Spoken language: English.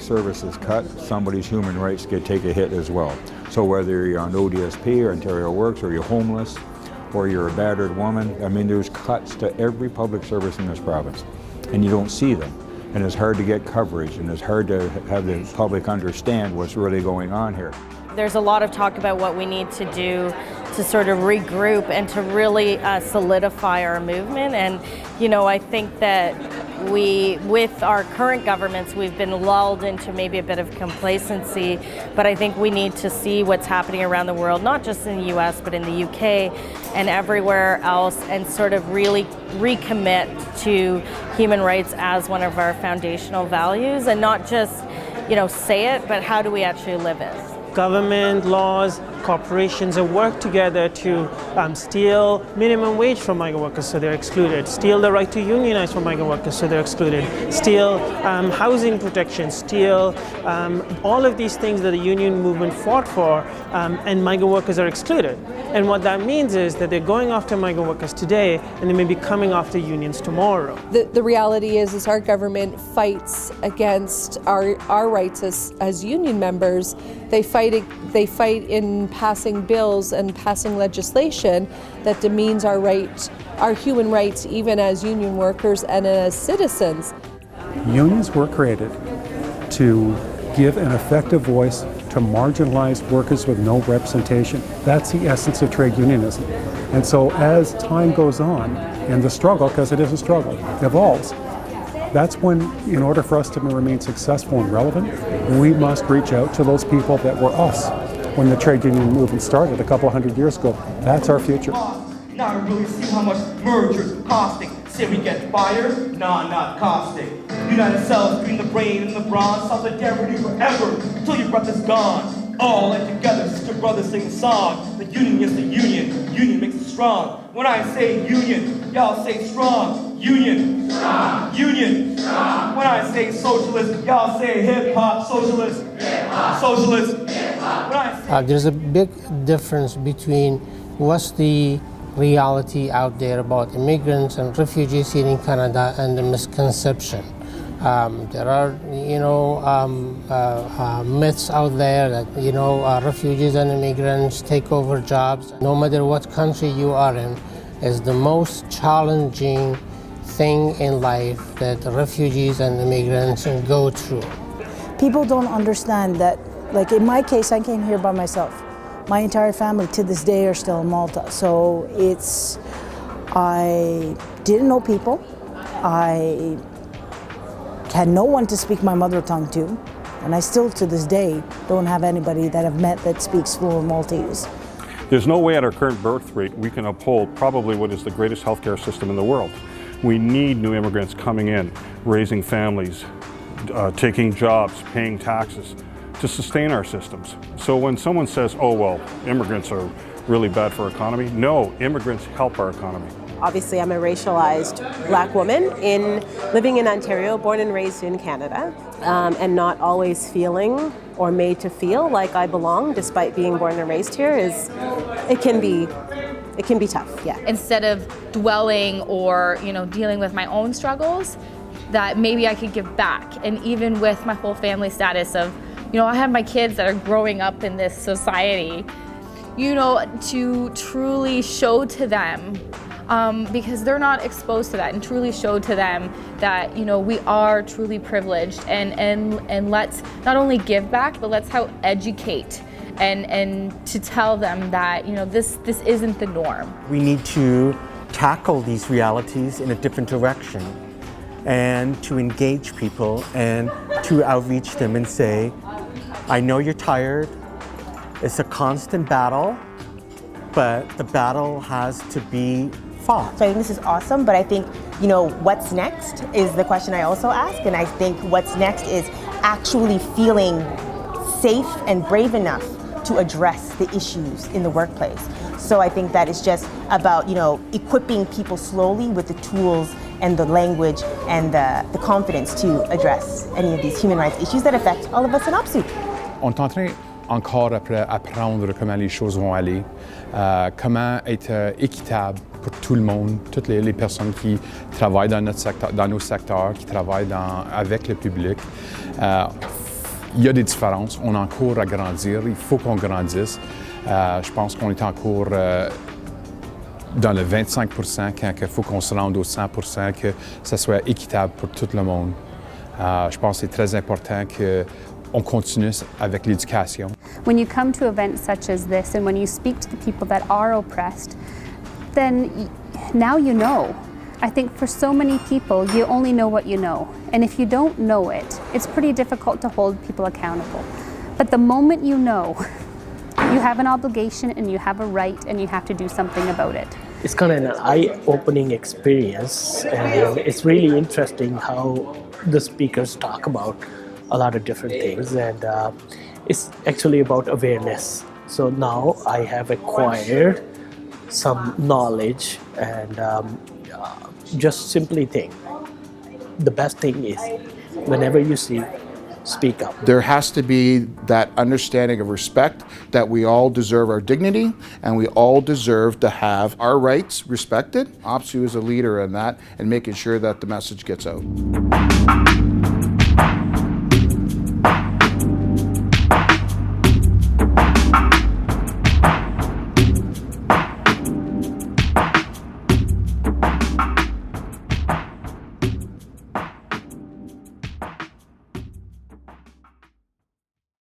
service is cut, somebody's human rights take a hit as well. So whether you're on ODSP or Ontario Works, or you're homeless, or you're a battered woman, I mean, there's cuts to every public service in this province, and you don't see them. And it's hard to get coverage, and it's hard to have the public understand what's really going on here. There's a lot of talk about what we need to do to sort of regroup and to really solidify our movement. And, you know, I think that with our current governments, we've been lulled into maybe a bit of complacency, but I think we need to see what's happening around the world, not just in the US, but in the UK and everywhere else, and sort of really recommit to human rights as one of our foundational values, and not just, you know, say it, but how do we actually live it? Government, laws, corporations have worked together to steal minimum wage from migrant workers, so they're excluded, steal the right to unionize from migrant workers, so they're excluded, steal housing protection, steal all of these things that the union movement fought for, and migrant workers are excluded. And what that means is that they're going after migrant workers today, and they may be coming after unions tomorrow. The reality is our government fights against our rights as union members. They fight in passing bills and passing legislation that demeans our human rights, even as union workers and as citizens. Unions were created to give an effective voice to marginalized workers with no representation. That's the essence of trade unionism. And so as time goes on, and the struggle, because it is a struggle, evolves, that's when, in order for us to remain successful and relevant, we must reach out to those people that were us when the trade union movement started a couple hundred years ago. That's our future. Now I really see how much mergers costing. Say we get fired? Nah, not costing. United cells between the brain and the bronze, solidarity forever until your breath is gone. All in together, sister brothers sing the song. The union is the union, union makes it strong. When I say union, y'all say strong. Union, strong. Union, strong. When I say socialist, y'all say hip hop. Socialist, hip hop. Socialist, hip hop. There's a big difference between what's the reality out there about immigrants and refugees here in Canada and the misconception. There are, myths out there that, refugees and immigrants take over jobs. No matter what country you are in, is the most challenging thing in life that refugees and immigrants go through. People don't understand that, like in my case, I came here by myself. My entire family to this day are still in Malta. So I didn't know people. I had no one to speak my mother tongue to. And I still, to this day, don't have anybody that I've met that speaks fluent Maltese. There's no way at our current birth rate we can uphold probably what is the greatest healthcare system in the world. We need new immigrants coming in, raising families, taking jobs, paying taxes to sustain our systems. So when someone says, oh, well, immigrants are really bad for our economy, no, immigrants help our economy. Obviously, I'm a racialized Black woman living in Ontario, born and raised in Canada, and not always feeling or made to feel like I belong, despite being born and raised here, it can be tough. Yeah. Instead of dwelling or dealing with my own struggles, that maybe I could give back. And even with my whole family status of, I have my kids that are growing up in this society, to truly show to them. Because they're not exposed to that, and truly show to them that we are truly privileged, and let's not only give back, but let's help educate and to tell them that this isn't the norm. We need to tackle these realities in a different direction, and to engage people and to outreach them and say, I know you're tired. It's a constant battle, but the battle has to be fought. So I think this is awesome, but I think, what's next is the question I also ask, and I think what's next is actually feeling safe and brave enough to address the issues in the workplace. So I think that is just about, equipping people slowly with the tools and the language and the confidence to address any of these human rights issues that affect all of us in OPSEU. On est en train encore apprendre comment les choses vont aller, comment être équitable pour tout le monde, toutes les personnes qui travaillent dans notre secteur, dans nos secteurs, qui travaillent avec le public. il y a des différences. On a encore à grandir. Il faut qu'on grandisse. Je pense qu'on est encore dans le 25% quand il faut qu'on se rende au 100%, que ça soit équitable pour tout le monde. Je pense que c'est très important qu'on continue avec l'éducation. When you come to events such as this and when you speak to the people that are oppressed, then now you know. I think for so many people, you only know what you know. And if you don't know it, it's pretty difficult to hold people accountable. But the moment you know, you have an obligation and you have a right and you have to do something about it. It's kind of an eye-opening experience, and it's really interesting how the speakers talk about a lot of different things, and it's actually about awareness. So now I have acquired some knowledge, and just simply think, the best thing is whenever you see, speak up. There has to be that understanding of respect that we all deserve our dignity and we all deserve to have our rights respected. OPSEU is a leader in that and making sure that the message gets out.